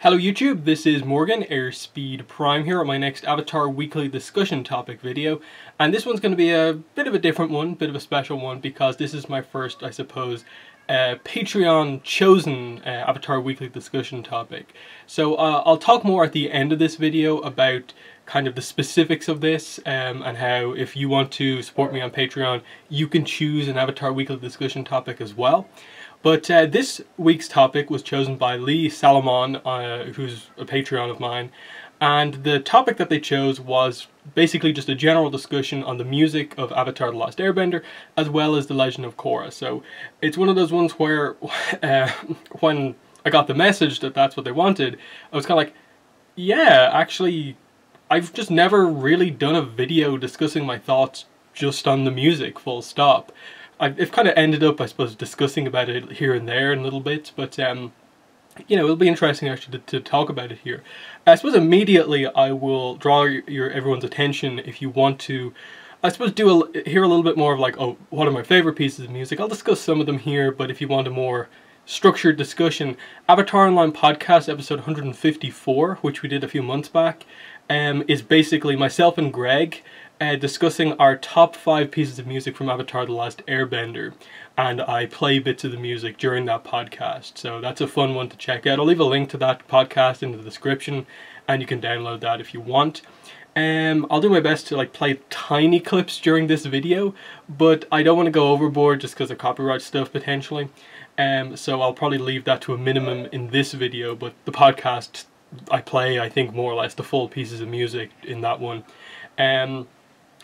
Hello YouTube, this is Morgan, Airspeed Prime here at my next Avatar Weekly Discussion topic video. And this one's going to be a bit of a different one, bit of a special one, because this is my first, I suppose, Patreon chosen Avatar Weekly Discussion topic. So I'll talk more at the end of this video about kind of the specifics of this and how if you want to support me on Patreon, you can choose an Avatar Weekly Discussion topic as well. But this week's topic was chosen by Lee Salomon, who's a Patreon of mine, and the topic that they chose was basically just a general discussion on the music of Avatar The Last Airbender, as well as The Legend of Korra. So it's one of those ones where when I got the message that that's what they wanted, I was kind of like, yeah, actually, I've just never really done a video discussing my thoughts just on the music, full stop. I've kind of ended up, I suppose, discussing about it here and there in little bits, but you know, it'll be interesting actually to talk about it here. I suppose immediately I will draw everyone's attention if you want to, I suppose, hear a little bit more of like, oh, what are my favorite pieces of music? I'll discuss some of them here, but if you want a more structured discussion, Avatar Online Podcast episode 154, which we did a few months back, is basically myself and Greg discussing our top 5 pieces of music from Avatar The Last Airbender, and I play bits of the music during that podcast, so that's a fun one to check out. I'll leave a link to that podcast in the description, and you can download that if you want. I'll do my best to like play tiny clips during this video, but I don't want to go overboard just because of copyright stuff potentially, so I'll probably leave that to a minimum in this video, but the podcast I play, I think, more or less the full pieces of music in that one.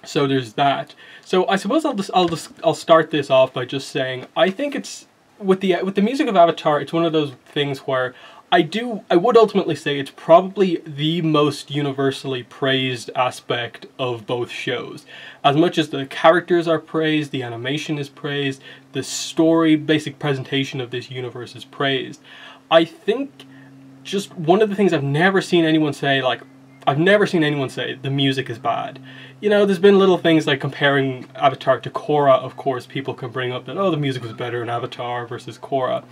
So there's that. So I suppose I'll start this off by just saying I think it's with the music of Avatar, it's one of those things where I would ultimately say it's probably the most universally praised aspect of both shows. As much as the characters are praised, the animation is praised, the story, basic presentation of this universe is praised. I think just one of the things I've never seen anyone say, like, I've never seen anyone say the music is bad. You know, there's been little things like comparing Avatar to Korra, of course, people can bring up that, oh, the music was better in Avatar versus Korra.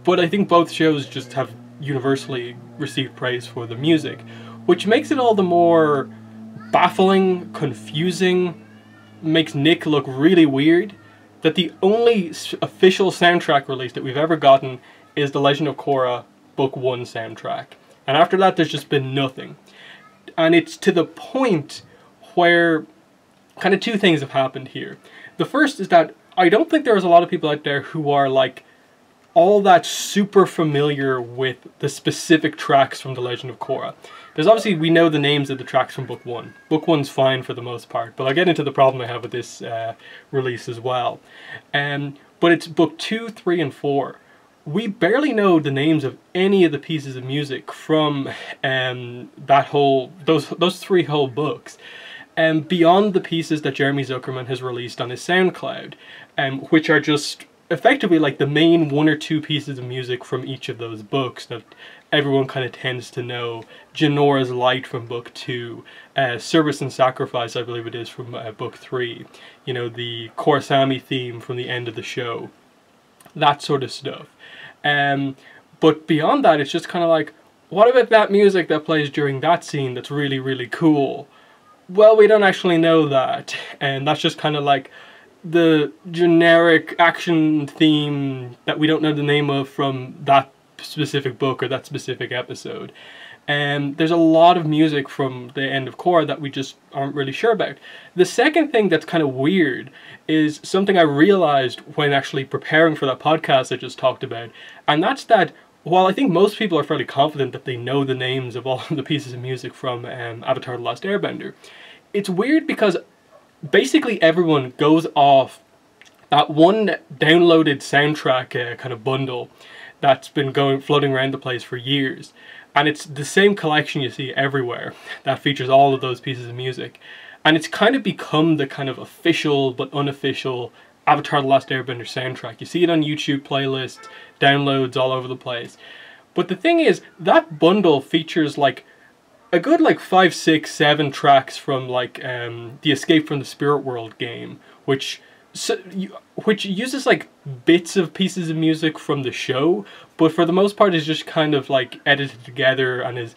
But I think both shows just have universally received praise for the music, which makes it all the more baffling, confusing, makes Nick look really weird, that the only official soundtrack release that we've ever gotten is The Legend of Korra Book 1 soundtrack. And after that, there's just been nothing. And it's to the point where kind of two things have happened here. The first is that I don't think there's a lot of people out there who are like all that super familiar with the specific tracks from The Legend of Korra. There's obviously, we know the names of the tracks from Book 1. Book 1's fine for the most part, but I'll get into the problem I have with this release as well. But it's Book 2, 3, and 4. We barely know the names of any of the pieces of music from those 3 whole books, beyond the pieces that Jeremy Zuckerman has released on his SoundCloud, which are just effectively like the main 1 or 2 pieces of music from each of those books that everyone kind of tends to know. Janora's Light from Book 2, Service and Sacrifice, I believe it is, from Book 3, you know, the Korrasami theme from the end of the show, that sort of stuff. But beyond that, it's just kind of like, what about that music that plays during that scene that's really, really cool? Well, we don't actually know that, and that's just kind of like the generic action theme that we don't know the name of from that specific book or that specific episode. And there's a lot of music from the end of Korra that we just aren't really sure about. The second thing that's kind of weird is something I realized when actually preparing for that podcast I just talked about, and that's that while I think most people are fairly confident that they know the names of all the pieces of music from Avatar The Last Airbender, it's weird because basically everyone goes off that one downloaded soundtrack kind of bundle that's been floating around the place for years. And it's the same collection you see everywhere that features all of those pieces of music. And it's kind of become the kind of official but unofficial Avatar The Last Airbender soundtrack. You see it on YouTube playlists, downloads all over the place. But the thing is, that bundle features like a good like 5, 6, 7 tracks from like the Escape from the Spirit World game, which which uses like bits of pieces of music from the show, but for the most part is just kind of like edited together and is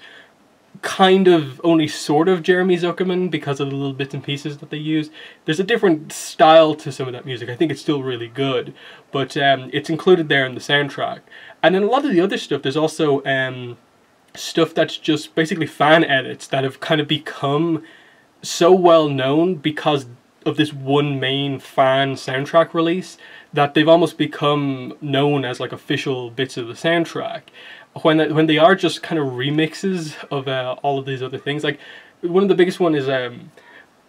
kind of only sort of Jeremy Zuckerman because of the little bits and pieces that they use. There's a different style to some of that music. I think it's still really good, but it's included there in the soundtrack. And then a lot of the other stuff, there's also stuff that's just basically fan edits that have kind of become so well known because of this one main fan soundtrack release that they've almost become known as like official bits of the soundtrack. When they are just kind of remixes of all of these other things. Like one of the biggest one is I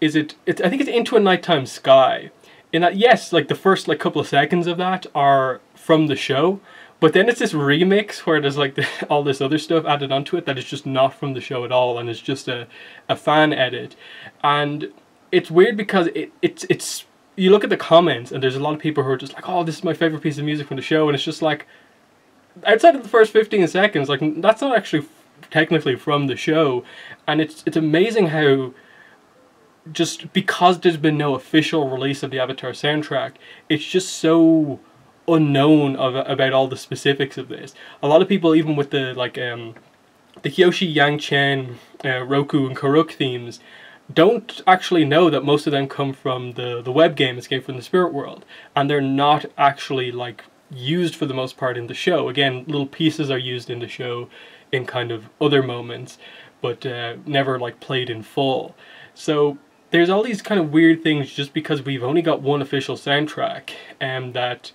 think it's Into a Nighttime Sky. In that, yes, like the first like couple of seconds of that are from the show, but then it's this remix where there's like all this other stuff added onto it that is just not from the show at all, and it's just a fan edit. And it's weird because it's you look at the comments and there's a lot of people who are just like, oh, this is my favorite piece of music from the show, and it's just like, outside of the first 15 seconds, like that's not actually technically from the show. And it's amazing how, just because there's been no official release of the Avatar soundtrack, it's just so unknown about all the specifics of this. A lot of people, even with the like the Kyoshi, Yang Chen, Roku and Karuk themes, don't actually know that most of them come from the web game Escape from the Spirit World, and they're not actually like used for the most part in the show. Again, little pieces are used in the show in kind of other moments, but never like played in full. So there's all these kind of weird things just because we've only got one official soundtrack, and that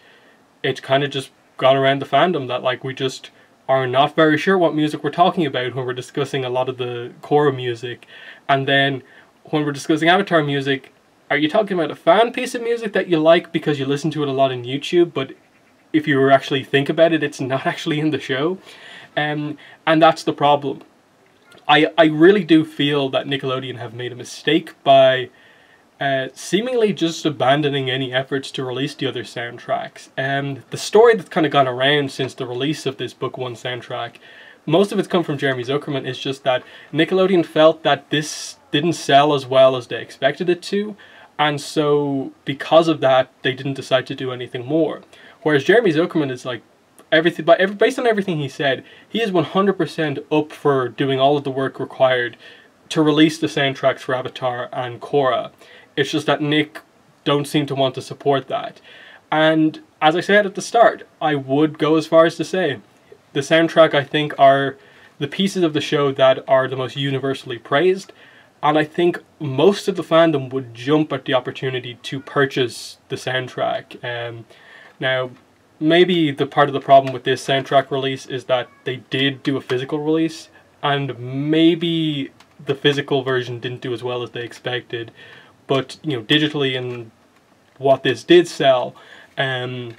it's kind of just gone around the fandom that like we just are not very sure what music we're talking about when we're discussing a lot of the Korra music. And then when we're discussing Avatar music, are you talking about a fan piece of music that you like because you listen to it a lot on YouTube, but if you actually think about it, it's not actually in the show? And that's the problem. I really do feel that Nickelodeon have made a mistake by seemingly just abandoning any efforts to release the other soundtracks. The story that's kind of gone around since the release of this Book 1 soundtrack, most of it's come from Jeremy Zuckerman, is just that Nickelodeon felt that this didn't sell as well as they expected it to, and so because of that, they didn't decide to do anything more. Whereas Jeremy Zuckerman is like, based on everything he said, he is 100% up for doing all of the work required to release the soundtracks for Avatar and Korra. It's just that Nick don't seem to want to support that. And as I said at the start, I would go as far as to say the soundtrack, I think, are the pieces of the show that are the most universally praised, and I think most of the fandom would jump at the opportunity to purchase the soundtrack. Now, maybe the part of the problem with this soundtrack release is that they did do a physical release, and maybe the physical version didn't do as well as they expected. But, you know, digitally and what this did sell, based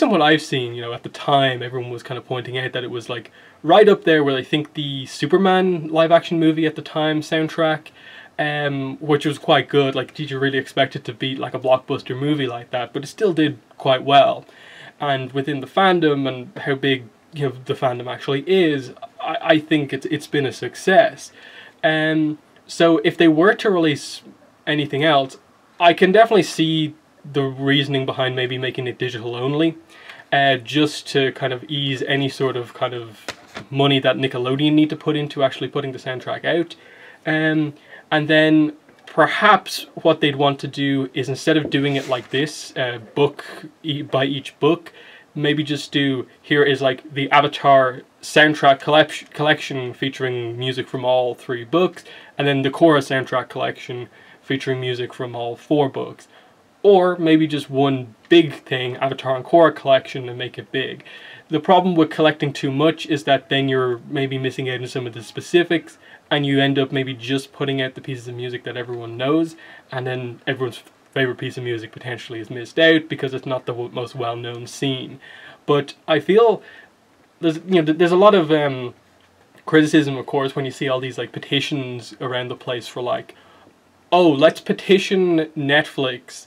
on what I've seen, you know, at the time, everyone was kind of pointing out that it was like right up there with, I think, the Superman live action movie at the time soundtrack, which was quite good. Like, did you really expect it to beat like a blockbuster movie like that? But it still did quite well. And within the fandom and how big, you know, the fandom actually is, I think it's been a success. So if they were to release anything else, I can definitely see the reasoning behind maybe making it digital only, just to kind of ease any sort of kind of money that Nickelodeon need to put into actually putting the soundtrack out. And then perhaps what they'd want to do is, instead of doing it like this, book by each book, maybe just do, here is like the Avatar soundtrack collection featuring music from all 3 books, and then the Korra soundtrack collection featuring music from all 4 books. Or maybe just one big thing, Avatar and Korra collection, and make it big. The problem with collecting too much is that then you're maybe missing out on some of the specifics, and you end up maybe just putting out the pieces of music that everyone knows, and then everyone's favorite piece of music potentially is missed out because it's not the most well-known scene. But I feel there's a lot of criticism, of course, when you see all these like petitions around the place for like, oh, let's petition Netflix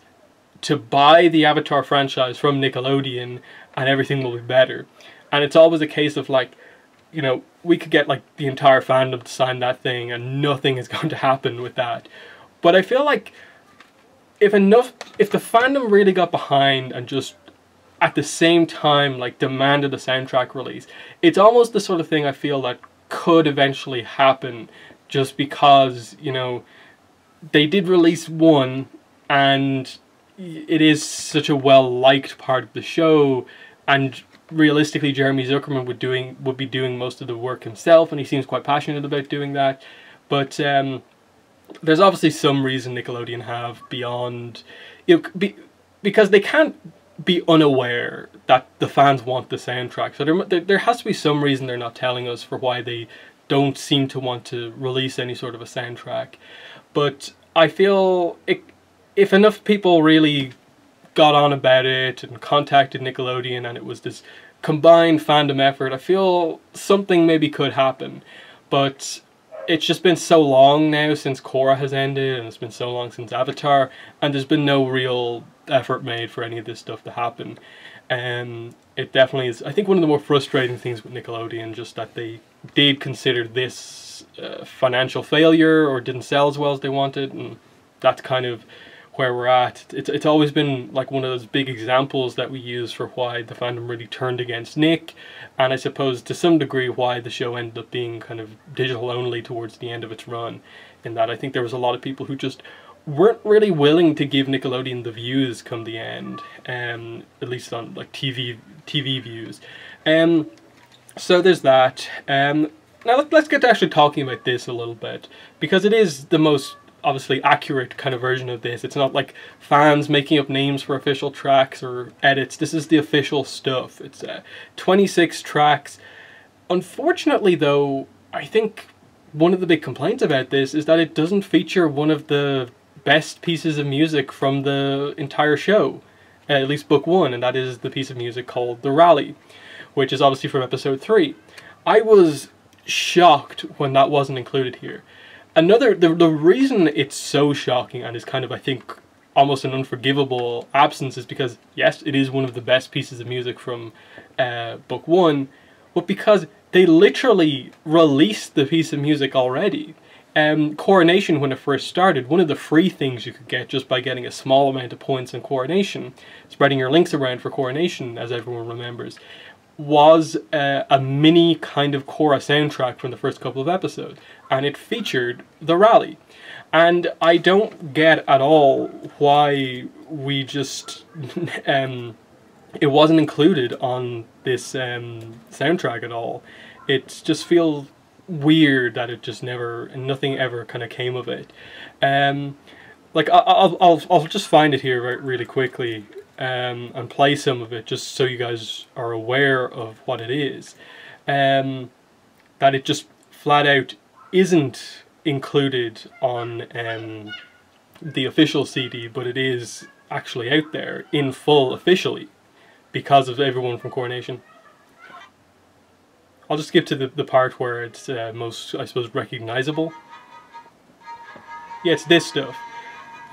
to buy the Avatar franchise from Nickelodeon and everything will be better. And it's always a case of like, you know, we could get like the entire fandom to sign that thing and nothing is going to happen with that. But I feel like if the fandom really got behind and just at the same time like demanded a soundtrack release, it's almost the sort of thing I feel that could eventually happen, just because, you know, they did release one and it is such a well-liked part of the show, and realistically Jeremy Zuckerman would be doing most of the work himself, and he seems quite passionate about doing that. But there's obviously some reason Nickelodeon have beyond, you know, because they can't be unaware that the fans want the soundtrack. So there has to be some reason they're not telling us for why they don't seem to want to release any sort of a soundtrack. But I feel if enough people really got on about it and contacted Nickelodeon and it was this combined fandom effort, I feel something maybe could happen. But it's just been so long now since Korra has ended, and it's been so long since Avatar, and there's been no real effort made for any of this stuff to happen. It definitely is, I think, one of the more frustrating things with Nickelodeon, just that they did consider this financial failure, or didn't sell as well as they wanted, and that's kind of where we're at. It's always been like one of those big examples that we use for why the fandom really turned against Nick, and I suppose to some degree why the show ended up being kind of digital only towards the end of its run, in that I think there was a lot of people who just weren't really willing to give Nickelodeon the views come the end, at least on like TV views. So there's that. Now let's get to actually talking about this a little bit, because it is the most obviously accurate kind of version of this. It's not like fans making up names for official tracks or edits. This is the official stuff. It's 26 tracks. Unfortunately though, I think one of the big complaints about this is that it doesn't feature one of the best pieces of music from the entire show, at least book one, and that is the piece of music called The Rally, which is obviously from episode 3. I was shocked when that wasn't included here. The reason it's so shocking and is kind of, I think, almost an unforgivable absence is because, yes, it is one of the best pieces of music from book one, but because they literally released the piece of music already. Coronation, when it first started, one of the free things you could get just by getting a small amount of points in Coronation, spreading your links around for Coronation, as everyone remembers, was a mini kind of Korra soundtrack from the first couple of episodes, and it featured The Rally. And I don't get at all why we just it wasn't included on this soundtrack at all. It just feels weird that it just nothing ever kind of came of it. Like I'll just find it here really quickly. And play some of it just so you guys are aware of what it is. That it just flat out isn't included on the official CD, but it is actually out there in full officially because of everyone from Coronation. I'll just skip to the part where it's most, I suppose, recognizable. Yeah, it's this stuff.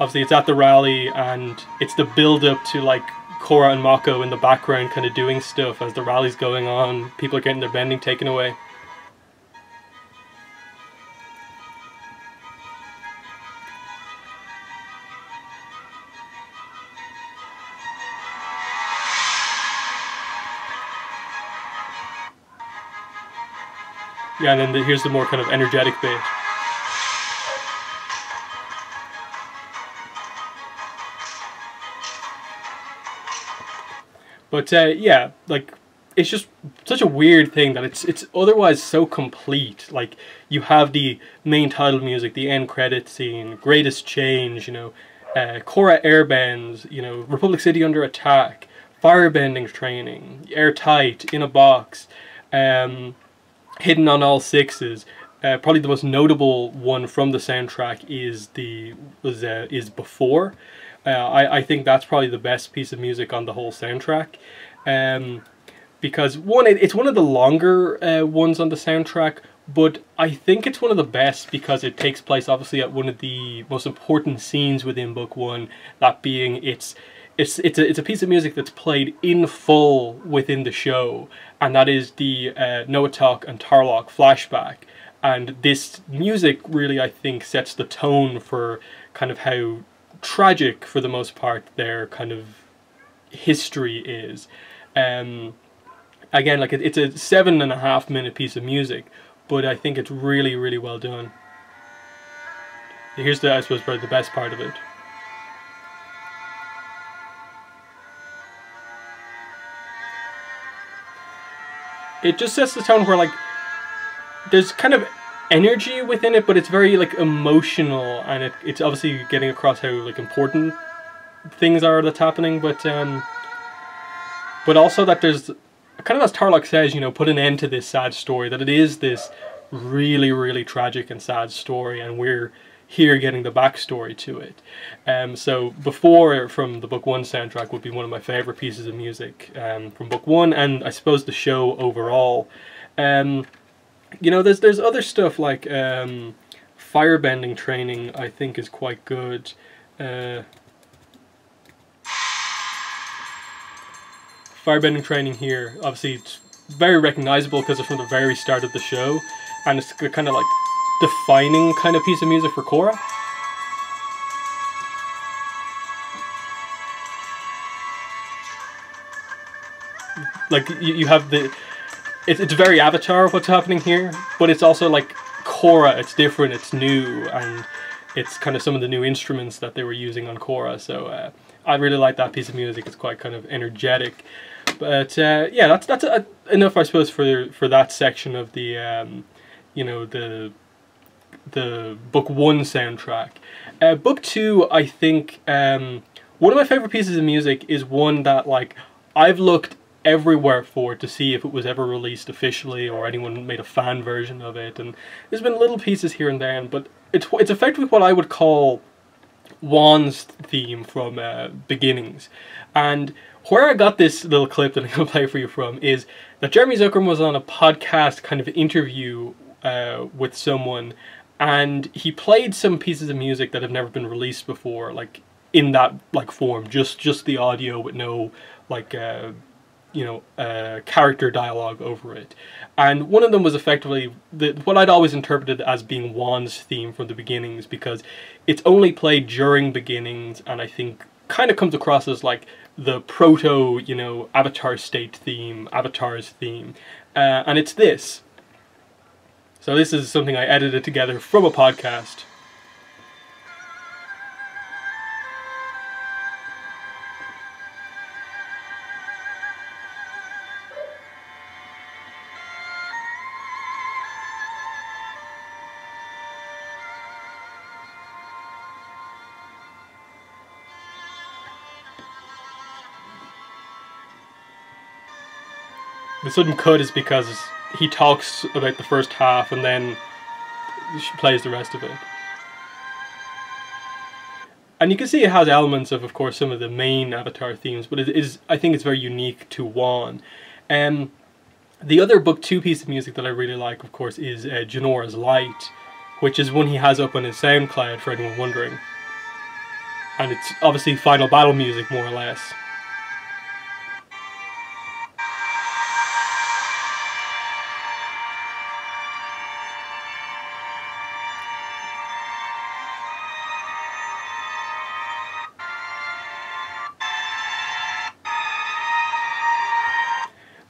Obviously it's at the rally, and it's the build-up to like Korra and Mako in the background kind of doing stuff as the rally's going on. People are getting their bending taken away. Yeah, and then here's the more kind of energetic bit. But yeah, like, it's just such a weird thing that it's otherwise so complete. Like, you have the main title music, the end credit scene, Greatest Change, you know, Korra airbends, you know, Republic City Under Attack, firebending training, Airtight, In a Box, Hidden on All Sixes. Probably the most notable one from the soundtrack is Before. I think that's probably the best piece of music on the whole soundtrack, because one, it's one of the longer ones on the soundtrack, but I think it's one of the best because it takes place obviously at one of the most important scenes within book one, that being it's a piece of music that's played in full within the show, and that is the Noatok and Tarlok flashback. And this music really, I think, sets the tone for kind of how tragic for the most part, their kind of history is. Again, like it's a 7.5 minute piece of music, but I think it's really, really well done. Here's I suppose, probably the best part of it. It just sets the tone where, like, there's kind of energy within it, but it's very, like, emotional, and it's obviously getting across how, like, important things are that's happening, but also that there's, kind of as Tarlok says, you know, put an end to this sad story, that it is this really, really tragic and sad story, and we're here getting the backstory to it. So Before from the Book 1 soundtrack would be one of my favourite pieces of music from Book 1, and I suppose the show overall. You know, there's other stuff like firebending training, I think, is quite good. Firebending training here, obviously it's very recognizable because it's from the very start of the show, and it's kind of like defining kind of piece of music for Korra. Like you have the, it's very Avatar what's happening here, but it's also like Korra. It's different, it's new, and it's kind of some of the new instruments that they were using on Korra. So I really like that piece of music. It's quite kind of energetic. But yeah, that's enough, I suppose, for that section of the you know, the Book 1 soundtrack. Book 2, I think, one of my favorite pieces of music is one that, like, I've looked everywhere for to see if it was ever released officially or anyone made a fan version of it, and there's been little pieces here and there, but it's effectively what I would call Juan's theme from Beginnings. And where I got this little clip that I'm going to play for you from is that Jeremy Zuckerman was on a podcast kind of interview with someone, and he played some pieces of music that have never been released before, like in that like form, just the audio with no like you know, character dialogue over it. And one of them was effectively what I'd always interpreted as being Juan's theme from the Beginnings, because it's only played during Beginnings, and I think kind of comes across as like the proto, you know, Avatar state theme, Avatar's theme, and it's this. So this is something I edited together from a podcast. The sudden cut is because he talks about the first half and then she plays the rest of it. And you can see it has elements of course, some of the main Avatar themes, but I think it's very unique to Juan. The other Book 2 piece of music that I really like, of course, is Janora's Light, which is one he has up on his SoundCloud for anyone wondering. And it's obviously final battle music, more or less.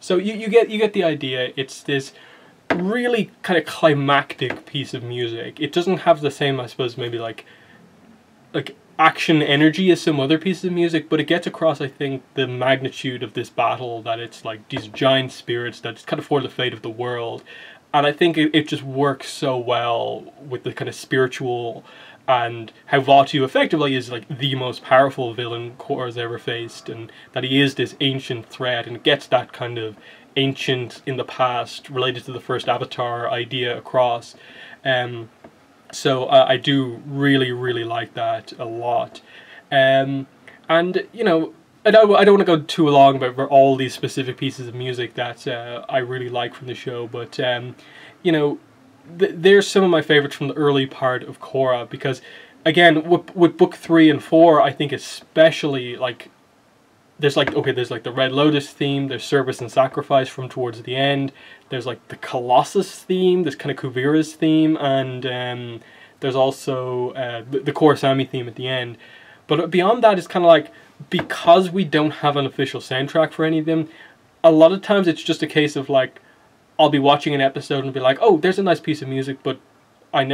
So you get the idea. It's this really kind of climactic piece of music. It doesn't have the same, I suppose, maybe like action energy as some other pieces of music, but it gets across, I think, the magnitude of this battle, that it's like these giant spirits that's kind of for the fate of the world. And I think it just works so well with the kind of spiritual, and how Vaatu effectively is like the most powerful villain Korra's ever faced, and that he is this ancient threat, and it gets that kind of ancient in the past related to the first Avatar idea across. So I do really, really like that a lot. And you know, I don't want to go too long about all these specific pieces of music that I really like from the show, but you know, there's some of my favorites from the early part of Korra, because again, with Book 3 and 4, I think especially, like, there's like the Red Lotus theme, there's Service and Sacrifice from towards the end, there's like the Colossus theme, there's kind of Kuvira's theme, and there's also the Korrasami theme at the end. But beyond that, it's kind of like, because we don't have an official soundtrack for any of them, a lot of times it's just a case of like, I'll be watching an episode and be like, oh, there's a nice piece of music, but we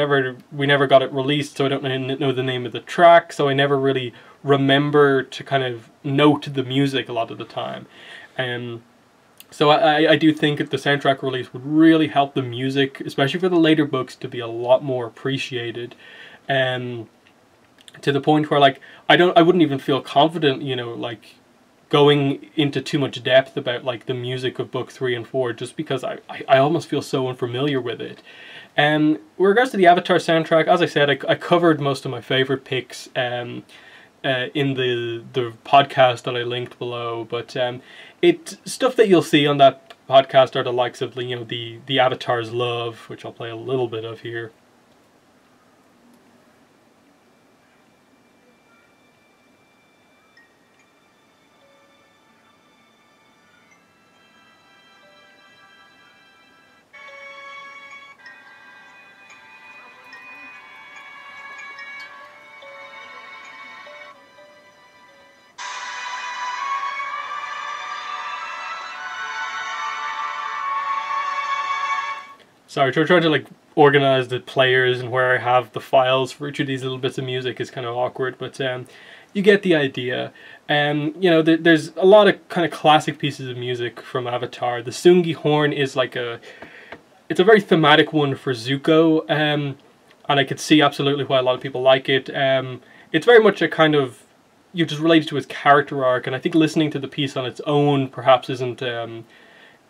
never got it released, so I don't know the name of the track, so I never really remember to kind of note the music a lot of the time. So I do think that the soundtrack release would really help the music, especially for the later books, to be a lot more appreciated. To the point where like I wouldn't even feel confident, you know, like going into too much depth about like the music of book 3 and 4, just because I almost feel so unfamiliar with it. With regards to the Avatar soundtrack, as I said, I covered most of my favorite picks in the podcast that I linked below, but it's stuff that you'll see on that podcast are the likes of, you know, the Avatar's Love, which I'll play a little bit of here. Sorry, trying to like organize the players and where I have the files for each of these little bits of music is kind of awkward, but you get the idea. You know, there's a lot of kind of classic pieces of music from Avatar. The Sungi horn is like it's a very thematic one for Zuko, and I could see absolutely why a lot of people like it. It's very much a kind of, you just relate to his character arc, and I think listening to the piece on its own perhaps isn't.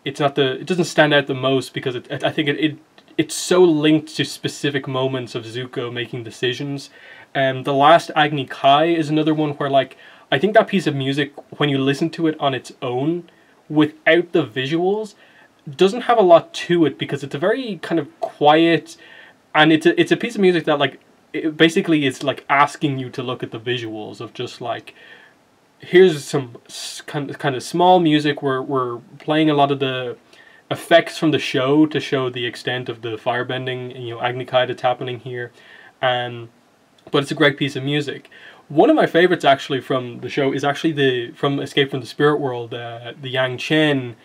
It doesn't stand out the most because I think it's so linked to specific moments of Zuko making decisions. The last Agni Kai is another one where like I think that piece of music, when you listen to it on its own without the visuals, doesn't have a lot to it because it's a very kind of quiet, and it's a piece of music that like it basically is like asking you to look at the visuals of just like, here's some kind of small music. We're playing a lot of the effects from the show to show the extent of the firebending, you know, Agni Kai that's happening here, but it's a great piece of music. One of my favorites actually from the show is actually from Escape from the Spirit World, the Yang Chen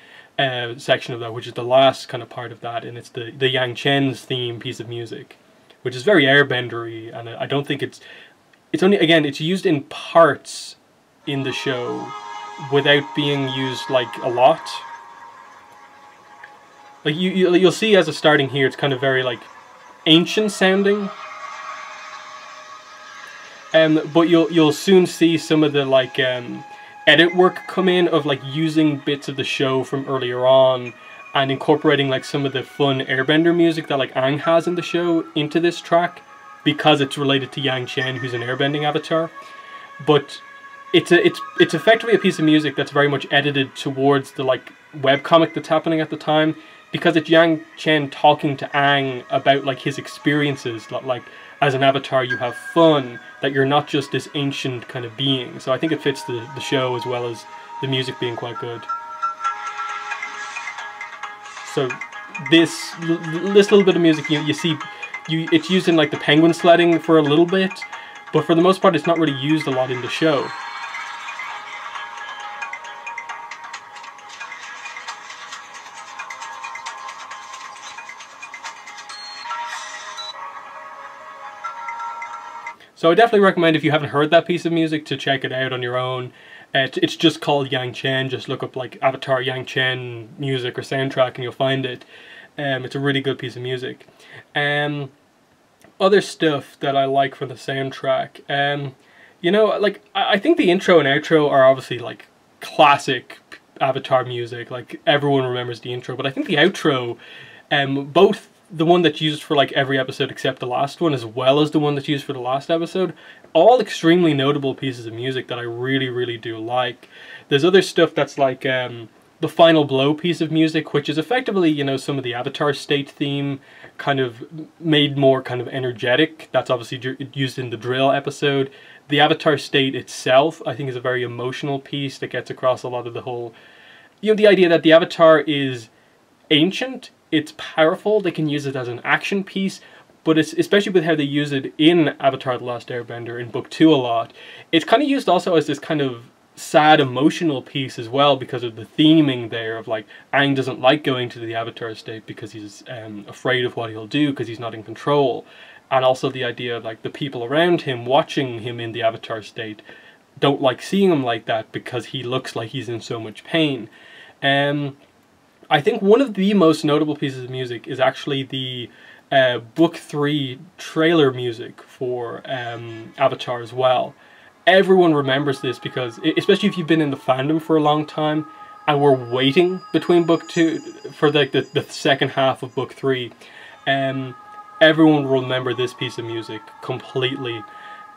section of that, which is the last kind of part of that, and it's the Yang Chen's theme piece of music, which is very airbendery, and I don't think it's only, again, it's used in parts in the show without being used like a lot. Like you'll see as a starting here, it's kind of very like ancient sounding, but you'll soon see some of the like edit work come in of like using bits of the show from earlier on and incorporating like some of the fun airbender music that like Aang has in the show into this track, because it's related to Yang Chen, who's an airbending avatar. But it's effectively a piece of music that's very much edited towards the like webcomic that's happening at the time, because it's Yang Chen talking to Aang about like his experiences, like as an avatar you have fun, that you're not just this ancient kind of being. So I think it fits the show as well as the music being quite good. So this little bit of music, you see, it's used in like the penguin sledding for a little bit, but for the most part it's not really used a lot in the show. So I definitely recommend, if you haven't heard that piece of music, to check it out on your own. It's just called Yang Chen. Just look up like Avatar Yang Chen music or soundtrack and you'll find it. It's a really good piece of music. Other stuff that I like from the soundtrack, you know, like I think the intro and outro are obviously like classic Avatar music. Like everyone remembers the intro, but I think the outro, both the one that's used for like every episode except the last one, as well as the one that's used for the last episode, all extremely notable pieces of music that I really, really do like. There's other stuff that's like the Final Blow piece of music, which is effectively, you know, some of the Avatar State theme kind of made more kind of energetic. That's obviously used in the Drill episode. The Avatar State itself, I think, is a very emotional piece that gets across a lot of the whole, you know, the idea that the Avatar is ancient, it's powerful, they can use it as an action piece, but it's especially with how they use it in Avatar: The Last Airbender in Book 2 a lot. It's kind of used also as this kind of sad emotional piece as well, because of the theming there of like Aang doesn't like going to the Avatar state because he's afraid of what he'll do because he's not in control, and also the idea of like the people around him watching him in the Avatar state don't like seeing him like that because he looks like he's in so much pain. I think one of the most notable pieces of music is actually the Book 3 trailer music for Avatar as well. Everyone remembers this because, especially if you've been in the fandom for a long time and we're waiting between Book 2 for like the second half of Book 3, everyone will remember this piece of music completely.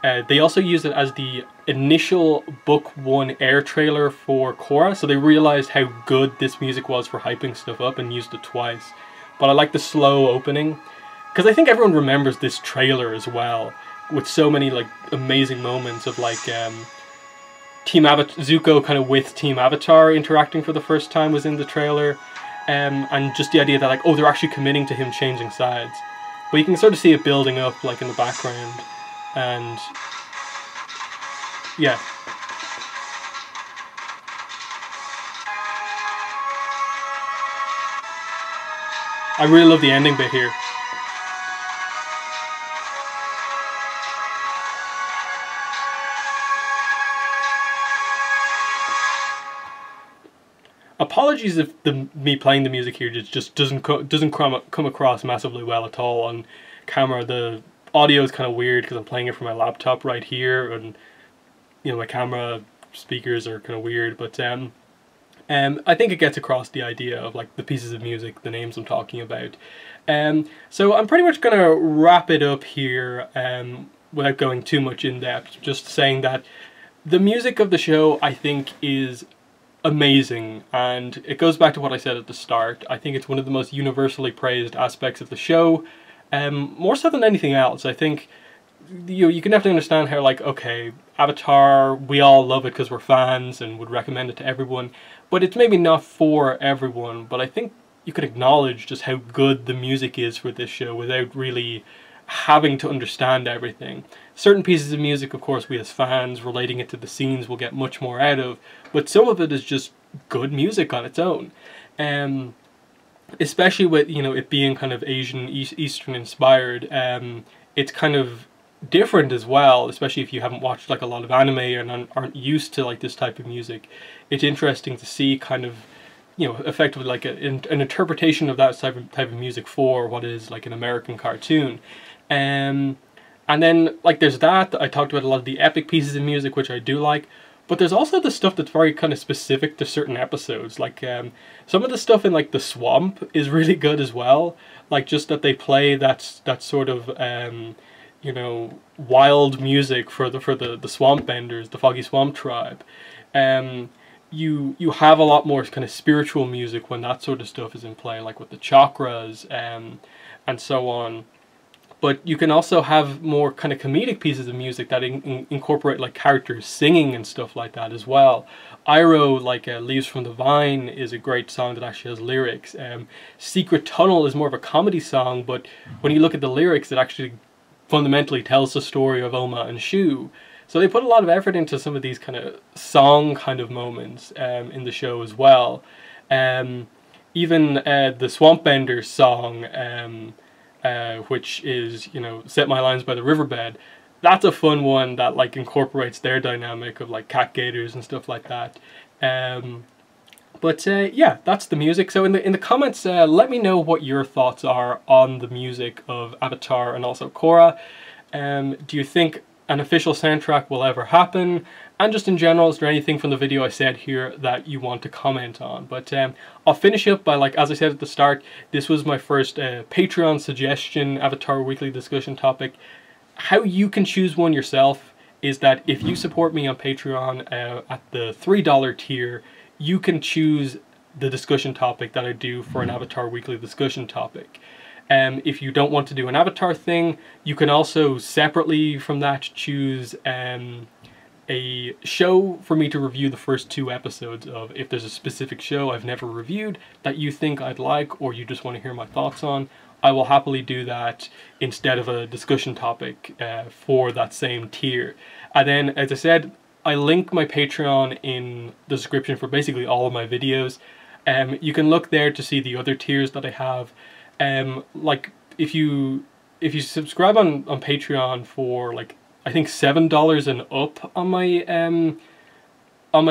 They also use it as the initial Book 1 air trailer for Korra, so they realized how good this music was for hyping stuff up and used it twice. But I like the slow opening, because I think everyone remembers this trailer as well, with so many like amazing moments of like Team Zuko kind of with Team Avatar interacting for the first time was in the trailer, and just the idea that like, oh, they're actually committing to him changing sides. But you can sort of see it building up like in the background, and yeah. I really love the ending bit here. Apologies if me playing the music here just doesn't come across massively well at all on camera. The audio is kind of weird because I'm playing it from my laptop right here, and you know my camera speakers are kind of weird. But I think it gets across the idea of like the pieces of music, the names I'm talking about. So I'm pretty much gonna wrap it up here without going too much in depth. Just saying that the music of the show I think is amazing, and it goes back to what I said at the start. I think it's one of the most universally praised aspects of the show, more so than anything else. I think you can definitely understand how like, okay, Avatar, we all love it because we're fans and would recommend it to everyone, but it's maybe not for everyone. But I think you could acknowledge just how good the music is for this show without really having to understand everything. Certain pieces of music, of course, we as fans relating it to the scenes will get much more out of, but some of it is just good music on its own. Especially with, you know, it being kind of Asian, Eastern inspired, it's kind of different as well, especially if you haven't watched like a lot of anime and aren't used to like this type of music. It's interesting to see kind of, you know, effectively like an interpretation of that type of music for what is like an American cartoon. And then like there's that, I talked about a lot of the epic pieces of music, which I do like, but there's also the stuff that's very kind of specific to certain episodes. Like some of the stuff in like the swamp is really good as well, like just that they play that sort of you know, wild music for the swamp benders, the Foggy Swamp tribe. You have a lot more kind of spiritual music when that sort of stuff is in play, like with the chakras and so on. But you can also have more kind of comedic pieces of music that incorporate like characters singing and stuff like that as well. Iroh, like Leaves from the Vine, is a great song that actually has lyrics. Secret Tunnel is more of a comedy song, but when you look at the lyrics, it actually fundamentally tells the story of Oma and Shu. So they put a lot of effort into some of these kind of song kind of moments in the show as well. Even the Swampbenders song, which is, you know, Set My Lines by the Riverbed, that's a fun one that like incorporates their dynamic of like cat gators and stuff like that. But yeah, that's the music. So in the comments, let me know what your thoughts are on the music of Avatar and also Korra. Do you think an official soundtrack will ever happen? And just in general, is there anything from the video I said here that you want to comment on? But I'll finish up by, like, as I said at the start, this was my first Patreon suggestion Avatar weekly discussion topic. How you can choose one yourself is that if you support me on Patreon at the $3 tier, you can choose the discussion topic that I do for an Avatar weekly discussion topic. If you don't want to do an Avatar thing, you can also separately from that choose a show for me to review the first 2 episodes of. If there's a specific show I've never reviewed that you think I'd like, or you just want to hear my thoughts on, I will happily do that instead of a discussion topic for that same tier. And then, as I said, I link my Patreon in the description for basically all of my videos. You can look there to see the other tiers that I have. Like if you subscribe on Patreon for like I think $7 and up on my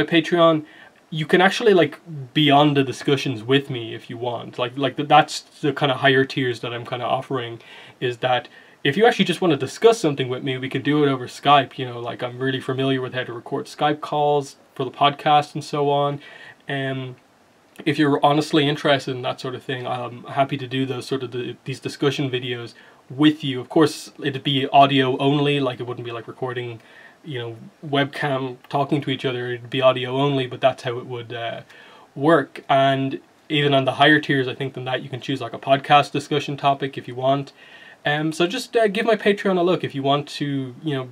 Patreon, you can actually like be on the discussions with me if you want. Like that's the kind of higher tiers that I'm kind of offering, is that if you actually just want to discuss something with me, we can do it over Skype. You know, like I'm really familiar with how to record Skype calls for the podcast and so on. If you're honestly interested in that sort of thing, I'm happy to do those sort of these discussion videos with you. Of course, it'd be audio only, like it wouldn't be like recording, you know, webcam talking to each other. It'd be audio only, but that's how it would work. And even on the higher tiers, I think, than that, you can choose like a podcast discussion topic if you want. So just give my Patreon a look if you want to, you know,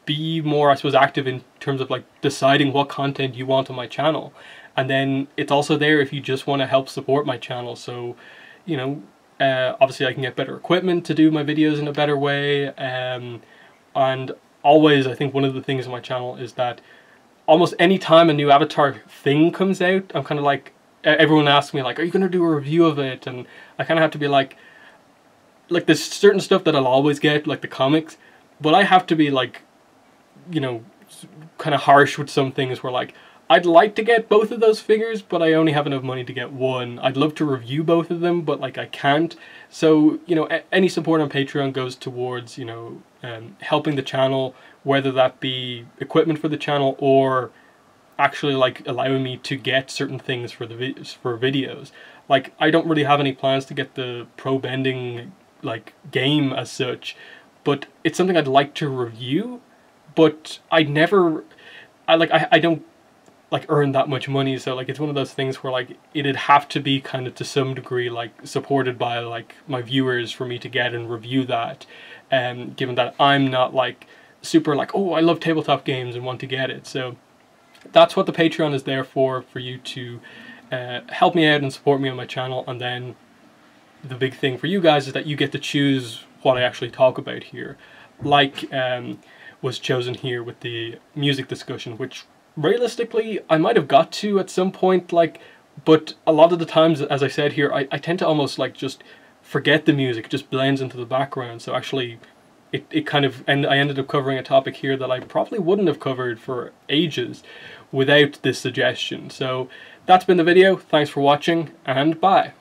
be more, I suppose, active in terms of like deciding what content you want on my channel. And then it's also there if you just want to help support my channel. So, you know, obviously I can get better equipment to do my videos in a better way. And always, I think one of the things on my channel is that almost any time a new Avatar thing comes out, I'm kind of like, everyone asks me like, are you going to do a review of it? And I kind of have to be like there's certain stuff that I'll always get, like the comics, but I have to be like, you know, kind of harsh with some things where like, I'd like to get both of those figures, but I only have enough money to get one. I'd love to review both of them, but like I can't. So, you know, any support on Patreon goes towards, you know, helping the channel, whether that be equipment for the channel or actually like allowing me to get certain things for the videos. Like I don't really have any plans to get the pro bending like game as such, but it's something I'd like to review, but I don't like earn that much money, so like it's one of those things where like it'd have to be kind of to some degree like supported by like my viewers for me to get and review that, given that I'm not like super like, oh, I love tabletop games and want to get it. So that's what the Patreon is there for you to help me out and support me on my channel. And then the big thing for you guys is that you get to choose what I actually talk about here, like was chosen here with the music discussion, which realistically I might have got to at some point, like, but a lot of the times, as I said here, I tend to almost like just forget the music. It just blends into the background. So actually it kind of, and I ended up covering a topic here that I probably wouldn't have covered for ages without this suggestion. So that's been the video. Thanks for watching, and bye.